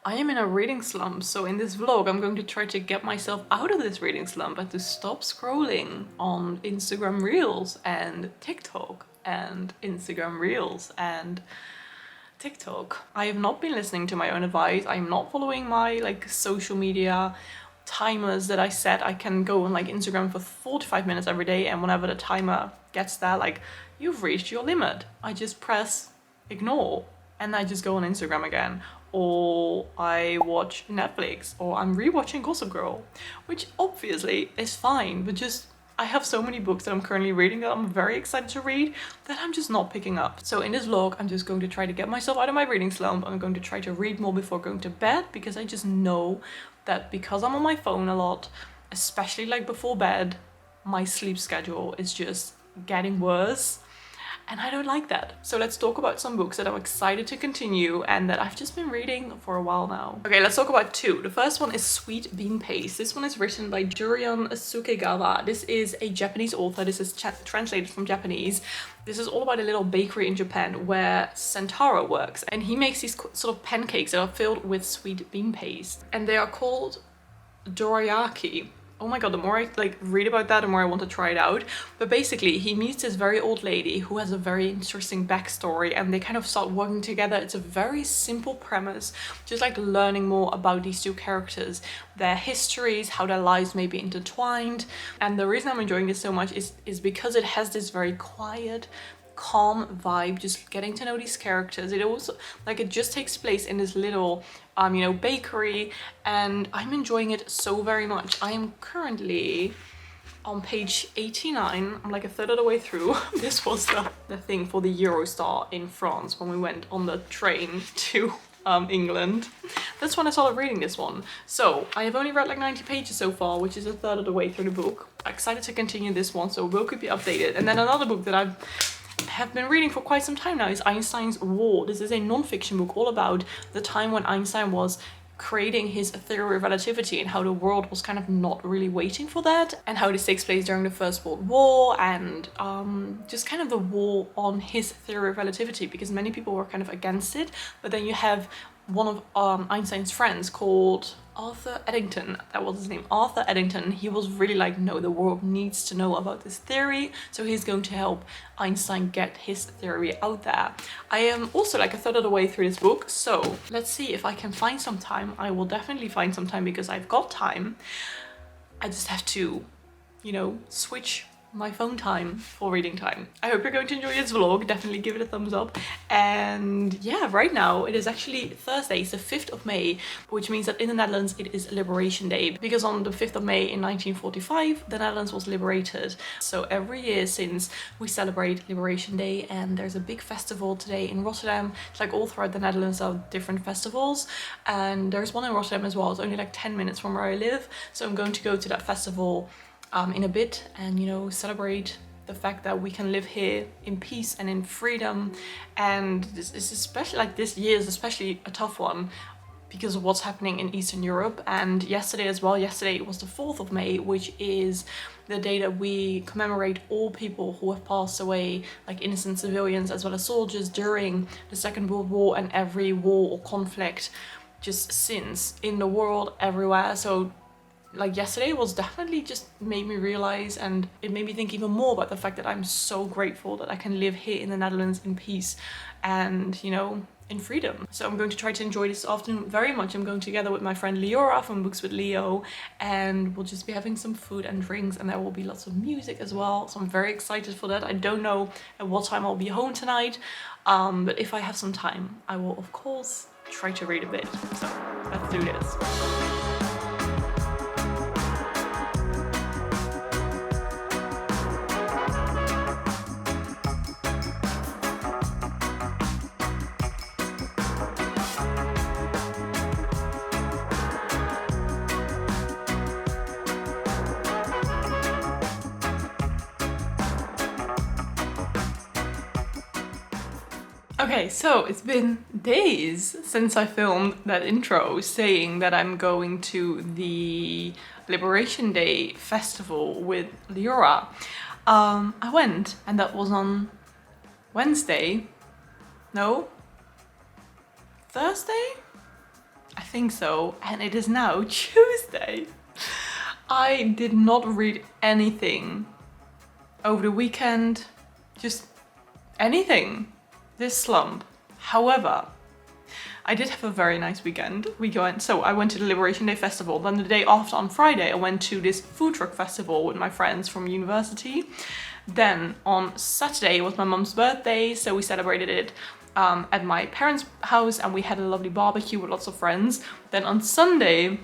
I am in a reading slump, so in this vlog I'm going to try to get myself out of this reading slump and to stop scrolling on Instagram Reels and TikTok and Instagram Reels and TikTok. I have not been listening to my own advice. I'm not following my social media timers that I set. I can go on Instagram for 45 minutes every day, and whenever the timer gets there, you've reached your limit, I just press ignore and I just go on Instagram again. Or I watch Netflix, or I'm rewatching Gossip Girl, which obviously is fine, but just I have so many books that I'm currently reading that I'm very excited to read that I'm just not picking up. So in this vlog, I'm just going to try to get myself out of my reading slump. I'm going to try to read more before going to bed, because I just know that because I'm on my phone a lot, especially before bed, my sleep schedule is just getting worse. And I don't like that. So let's talk about some books that I'm excited to continue and that I've just been reading for a while now. Okay, let's talk about two. The first one is Sweet Bean Paste. This one is written by Jurian Sukegawa. This is a Japanese author. This is translated from Japanese. This is all about a little bakery in Japan where Sentaro works. And he makes these sort of pancakes that are filled with sweet bean paste. And they are called dorayaki. Oh my god, the more I read about that, the more I want to try it out. But basically, he meets this very old lady who has a very interesting backstory, and they kind of start working together. It's a very simple premise, just learning more about these two characters, their histories, how their lives may be intertwined. And the reason I'm enjoying this so much is because it has this very quiet, calm vibe, just getting to know these characters. It also it just takes place in this little bakery, and I'm enjoying it so very much. I am currently on page 89. I'm a third of the way through. This was the thing for the Eurostar in France when we went on the train to England. That's when I started reading this one. So I have only read 90 pages so far, which is a third of the way through the book. I'm excited to continue this one, so we'll keep you updated. And then another book that I have been reading for quite some time now is Einstein's War. This is a non-fiction book all about the time when Einstein was creating his theory of relativity and how the world was kind of not really waiting for that, and how this takes place during the First World War, and just kind of the war on his theory of relativity, because many people were kind of against it. But then you have one of Einstein's friends called Arthur Eddington, that was his name, Arthur Eddington. He was really no, the world needs to know about this theory, so he's going to help Einstein get his theory out there. I am also a third of the way through this book, so let's see if I can find some time. I will definitely find some time because I've got time. I just have to, switch my phone time for reading time. I hope you're going to enjoy this vlog. Definitely give it a thumbs up. And yeah, right now it is actually Thursday, it's the 5th of May, which means that in the Netherlands it is Liberation Day, because on the 5th of May in 1945 the Netherlands was liberated. So every year since, we celebrate Liberation Day, and there's a big festival today in Rotterdam. It's all throughout the Netherlands are different festivals, and there's one in Rotterdam as well. It's only 10 minutes from where I live, so I'm going to go to that festival in a bit and celebrate the fact that we can live here in peace and in freedom. And this is especially this year is especially a tough one because of what's happening in Eastern Europe. And yesterday as well, yesterday was the 4th of May, which is the day that we commemorate all people who have passed away, innocent civilians as well as soldiers, during the Second World War and every war or conflict just since in the world everywhere. So yesterday was definitely just made me realize, and it made me think even more about the fact that I'm so grateful that I can live here in the Netherlands in peace and, in freedom. So I'm going to try to enjoy this afternoon very much. I'm going together with my friend Leora from Books with Leo, and we'll just be having some food and drinks, and there will be lots of music as well. So I'm very excited for that. I don't know at what time I'll be home tonight, but if I have some time, I will of course try to read a bit. So let's do this. Okay, so it's been days since I filmed that intro saying that I'm going to the Liberation Day festival with Leora. I went, and that was on Wednesday. No? Thursday? I think so. And it is now Tuesday. I did not read anything over the weekend, just anything, this slump. However, I did have a very nice weekend. I went to the Liberation Day festival. Then the day after, on Friday, I went to this food truck festival with my friends from university. Then on Saturday was my mum's birthday, so we celebrated it at my parents' house and we had a lovely barbecue with lots of friends. Then on Sunday,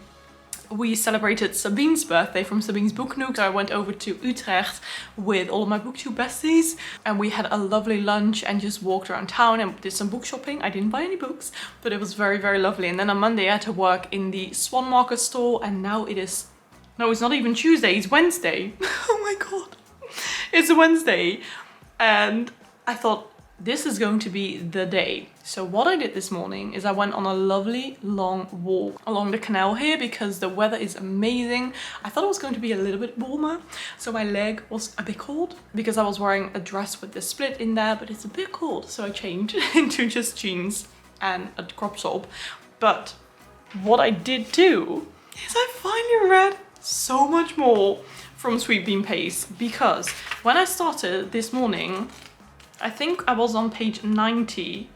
we celebrated Sabine's birthday from Sabine's Book Nook. So I went over to Utrecht with all of my booktube besties and we had a lovely lunch and just walked around town and did some book shopping. I didn't buy any books, but it was very, very lovely. And then on Monday I had to work in the Swan Market store and now it's not even Tuesday, it's Wednesday. Oh my God, it's Wednesday. And I thought, this is going to be the day. So what I did this morning is I went on a lovely long walk along the canal here because the weather is amazing. I thought it was going to be a little bit warmer, so my leg was a bit cold because I was wearing a dress with the split in there, but it's a bit cold, so I changed into just jeans and a crop top. But what I did do is I finally read so much more from Sweet Bean Paste, because when I started this morning, I think I was on page 90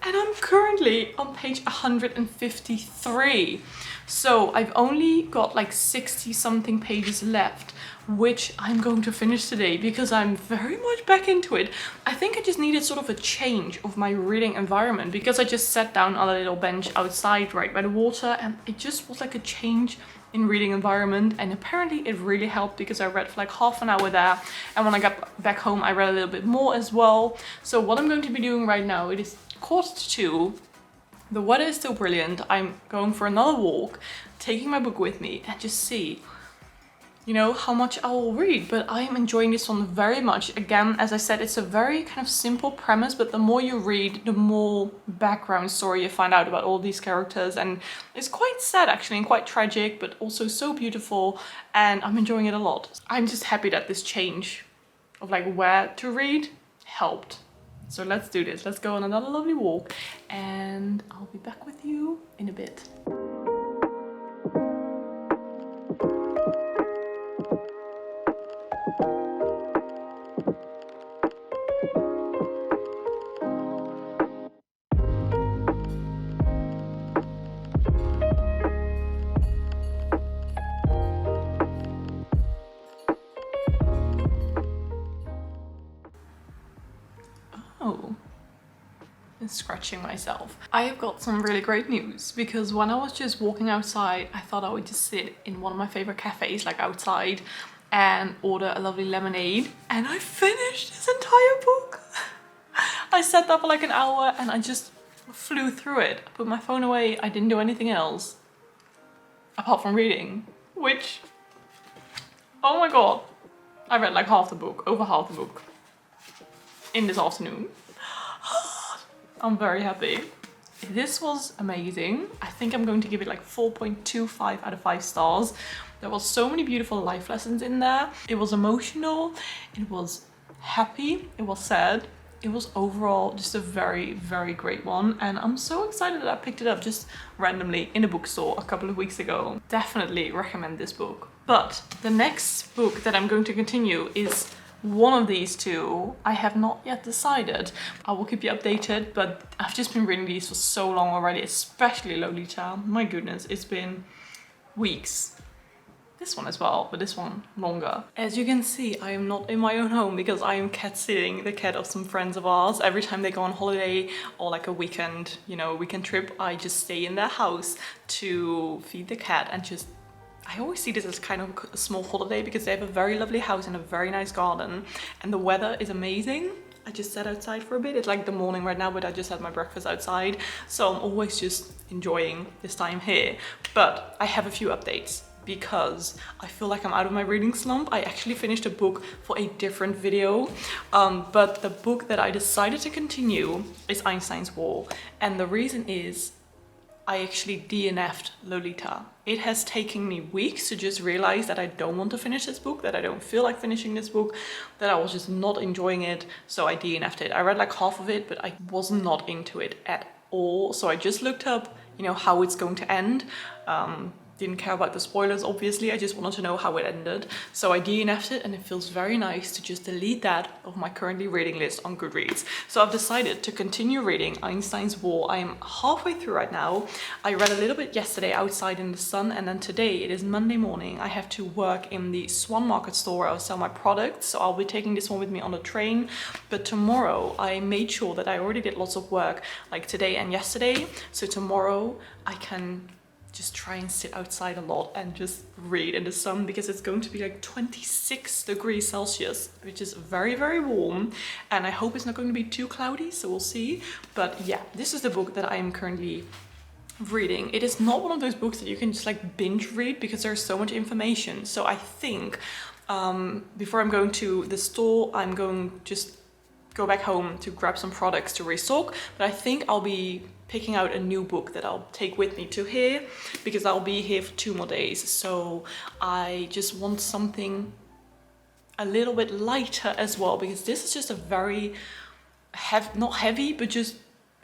and I'm currently on page 153. So I've only got like 60 something pages left, which I'm going to finish today because I'm very much back into it. I think I just needed sort of a change of my reading environment because I just sat down on a little bench outside right by the water and it just was like a change in reading environment, and apparently it really helped because I read for like half an hour there, and when I got back home I read a little bit more as well. So what I'm going to be doing right now, it is 1:45. The weather is still brilliant. I'm going for another walk, taking my book with me and just see, you know, how much I will read. But I am enjoying this one very much. Again, as I said, it's a very kind of simple premise, but the more you read, the more background story you find out about all these characters. And it's quite sad actually and quite tragic, but also so beautiful. And I'm enjoying it a lot. I'm just happy that this change of like where to read helped. So let's do this. Let's go on another lovely walk and I'll be back with you in a bit. Oh, I'm scratching myself. I have got some really great news because when I was just walking outside, I thought I would just sit in one of my favorite cafes, like outside, and order a lovely lemonade. And I finished this entire book. I sat there for like an hour and I just flew through it. I put my phone away. I didn't do anything else apart from reading, which, oh my God, I read like half the book, over half the book in this afternoon. I'm very happy. This was amazing. I think I'm going to give it like 4.25 out of 5 stars. There was so many beautiful life lessons in there. It was emotional, it was happy, it was sad. It was overall just a very, very great one. And I'm so excited that I picked it up just randomly in a bookstore a couple of weeks ago. Definitely recommend this book. But the next book that I'm going to continue is one of these two. I have not yet decided. I will keep you updated, but I've just been reading these for so long already, especially Lolita. My goodness, it's been weeks. This one as well, but this one longer. As you can see, I am not in my own home because I am cat sitting the cat of some friends of ours. Every time they go on holiday or like a weekend, you know, weekend trip, I just stay in their house to feed the cat and just, I always see this as kind of a small holiday because they have a very lovely house and a very nice garden and the weather is amazing. I just sat outside for a bit. It's like the morning right now, but I just had my breakfast outside. So I'm always just enjoying this time here. But I have a few updates because I feel like I'm out of my reading slump. I actually finished a book for a different video, but the book that I decided to continue is Einstein's Wall. And the reason is I actually DNF'd Lolita. It has taken me weeks to just realize that I don't want to finish this book, that I don't feel like finishing this book, that I was just not enjoying it, so I DNF'd it. I read like half of it, but I was not into it at all. So I just looked up you know, how it's going to end. Didn't care about the spoilers, obviously. I just wanted to know how it ended. So I DNF'd it, and it feels very nice to just delete that of my currently reading list on Goodreads. So I've decided to continue reading Einstein's Wall. I'm halfway through right now. I read a little bit yesterday outside in the sun, and then today, it is Monday morning, I have to work in the Swan Market store where I'll sell my products. So I'll be taking this one with me on the train. But tomorrow, I made sure that I already did lots of work like today and yesterday. So tomorrow I can just try and sit outside a lot and just read in the sun, because it's going to be like 26 degrees Celsius, which is very, very warm. And I hope it's not going to be too cloudy, so we'll see. But yeah, this is the book that I am currently reading. It is not one of those books that you can just like binge read because there's so much information. So I think before I'm going to the store, I'm going to just go back home to grab some products to restock. But I think I'll be picking out a new book that I'll take with me to here, because I'll be here for 2 more days. So I just want something a little bit lighter as well, because this is just a very not heavy, but just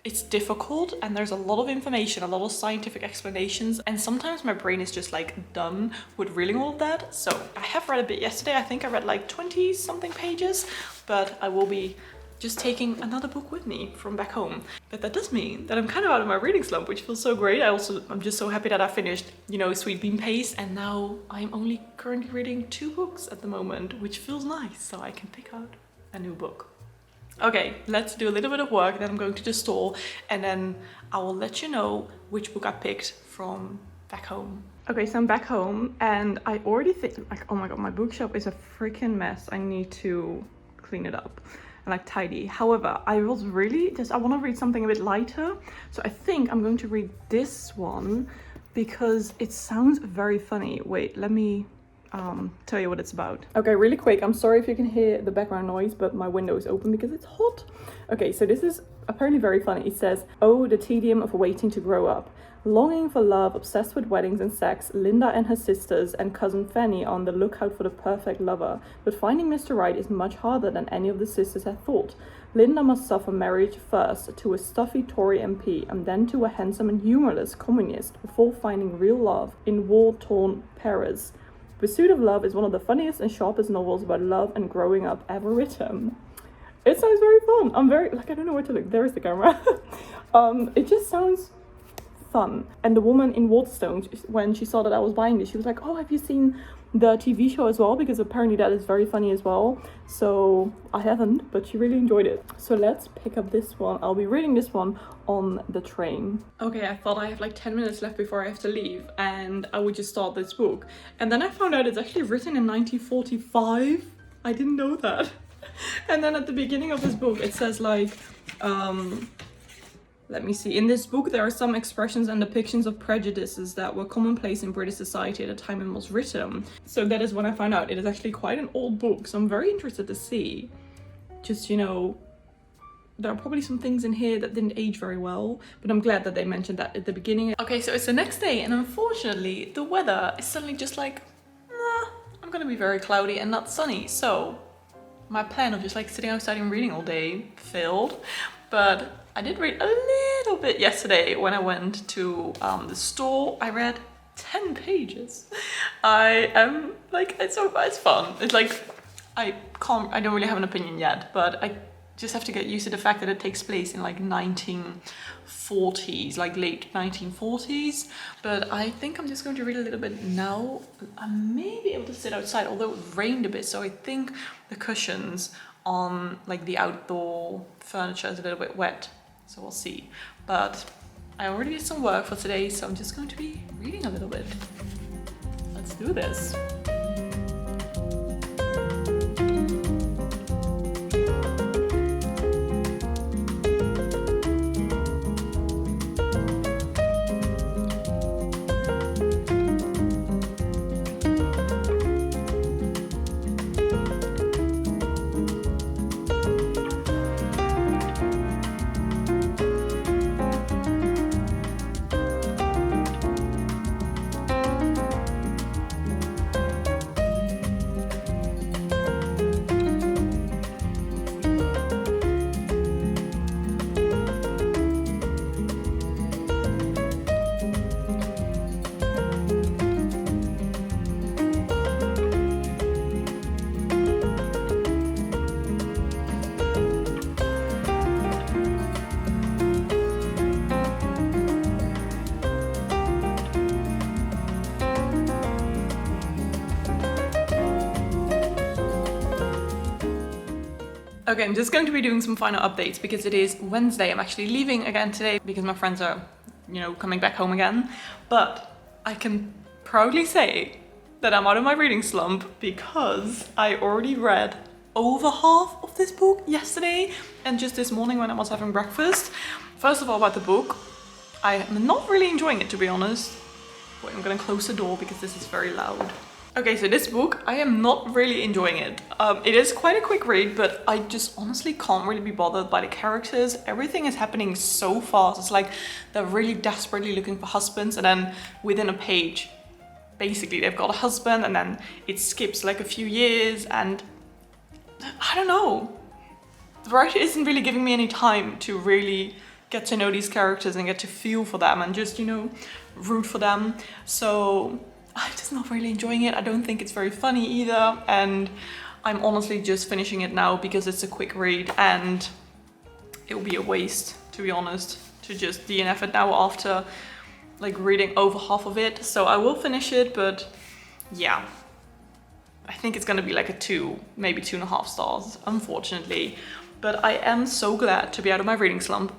it's difficult, and there's a lot of information, a lot of scientific explanations, and sometimes my brain is just like done with reading all of that. So I have read a bit yesterday. I think I read like 20 something pages, but I will be just taking another book with me from back home. But that does mean that I'm kind of out of my reading slump, which feels so great. I'm just so happy that I finished, you know, Sweet Bean Paste, and now I'm only currently reading 2 books at the moment, which feels nice, so I can pick out a new book. Okay, let's do a little bit of work, then I'm going to the store, and then I will let you know which book I picked from back home. Okay, so I'm back home, and I already think, like, oh my god, my bookshelf is a freaking mess. I need to clean it up and like tidy. However, I was really just, I want to read something a bit lighter. So I think I'm going to read this one because it sounds very funny. Wait, let me tell you what it's about. Okay, really quick. I'm sorry if you can hear the background noise, but my window is open because it's hot. Okay, so this is apparently very funny. It says, "Oh, the tedium of waiting to grow up. Longing for love, obsessed with weddings and sex, Linda and her sisters and cousin Fanny are on the lookout for the perfect lover. But finding Mr. Right is much harder than any of the sisters had thought. Linda must suffer marriage first to a stuffy Tory MP and then to a handsome and humorless communist before finding real love in war-torn Paris. Pursuit of Love is one of the funniest and sharpest novels about love and growing up ever written." It sounds very fun. I'm very, like, I don't know where to look. There is the camera. It just sounds fun. And the woman in Waterstones, when she saw that I was buying this, she was like, "Oh, have you seen the TV show as well?" Because apparently that is very funny as well. So I haven't, but she really enjoyed it. So let's pick up this one. I'll be reading this one on the train. Okay, I thought I have like 10 minutes left before I have to leave, and I would just start this book. And then I found out it's actually written in 1945. I didn't know that. And then at the beginning of this book, it says like, let me see. In this book, there are some expressions and depictions of prejudices that were commonplace in British society at the time it was written. So that is when I found out it is actually quite an old book. So I'm very interested to see. Just, you know, there are probably some things in here that didn't age very well, but I'm glad that they mentioned that at the beginning. Okay, so it's the next day, and unfortunately, the weather is suddenly just like, nah, I'm gonna be very cloudy and not sunny. So my plan of just like sitting outside and reading all day failed. But I did read a little bit yesterday when I went to the store. I read 10 pages. I am like, it's fun. It's like, I don't really have an opinion yet, but I just have to get used to the fact that it takes place in like 1940s, like late 1940s. But I think I'm just going to read a little bit now. I may be able to sit outside, although it rained a bit, so I think the cushions on like the outdoor furniture is a little bit wet, so we'll see. But I already did some work for today, so I'm just going to be reading a little bit. Let's do this. Okay, I'm just going to be doing some final updates because it is Wednesday. I'm actually leaving again today because my friends are, you know, coming back home again. But I can proudly say that I'm out of my reading slump because I already read over half of this book yesterday and just this morning when I was having breakfast. First of all, about the book, I am not really enjoying it, to be honest. Wait, I'm gonna close the door because this is very loud. Okay, so this book, I am not really enjoying it. It is quite a quick read, but I just honestly can't really be bothered by the characters. Everything is happening so fast. It's like they're really desperately looking for husbands, and then within a page, basically they've got a husband, and then it skips like a few years, and I don't know. The writer isn't really giving me any time to really get to know these characters and get to feel for them and just, you know, root for them. So I'm just not really enjoying it. I don't think it's very funny either, and I'm honestly just finishing it now because it's a quick read and it will be a waste, to be honest, to just DNF it now after like reading over half of it. So I will finish it, but yeah, I think it's gonna be like a 2, maybe 2.5 stars, unfortunately. But I am so glad to be out of my reading slump.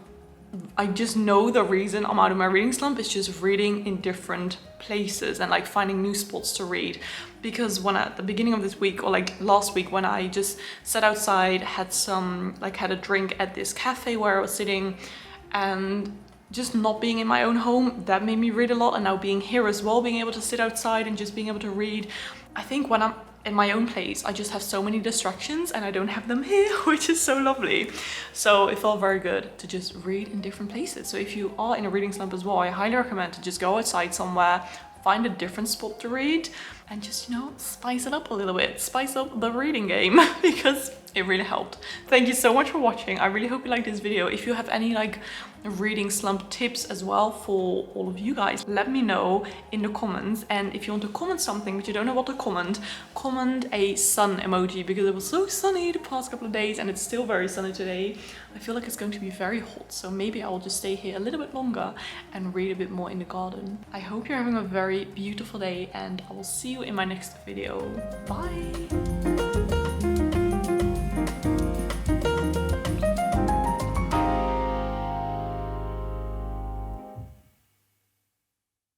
I just know the reason I'm out of my reading slump is just reading in different places and like finding new spots to read. Because when at the beginning of this week, or like last week, when I just sat outside, had a drink at this cafe where I was sitting, and just not being in my own home, that made me read a lot. And now being here as well, being able to sit outside and just being able to read. I think when I'm in my own place, I just have so many distractions and I don't have them here, which is so lovely. So it felt very good to just read in different places. So if you are in a reading slump as well, I highly recommend to just go outside somewhere, find a different spot to read, and just, you know, spice it up a little bit, spice up the reading game because it really helped. Thank you so much for watching. I really hope you liked this video. If you have any like reading slump tips as well for all of you guys, let me know in the comments. And if you want to comment something but you don't know what to comment a sun emoji, because it was so sunny the past couple of days and it's still very sunny today. I feel like it's going to be very hot, so maybe I will just stay here a little bit longer and read a bit more in the garden. I hope you're having a very beautiful day and I will see you in my next video. Bye!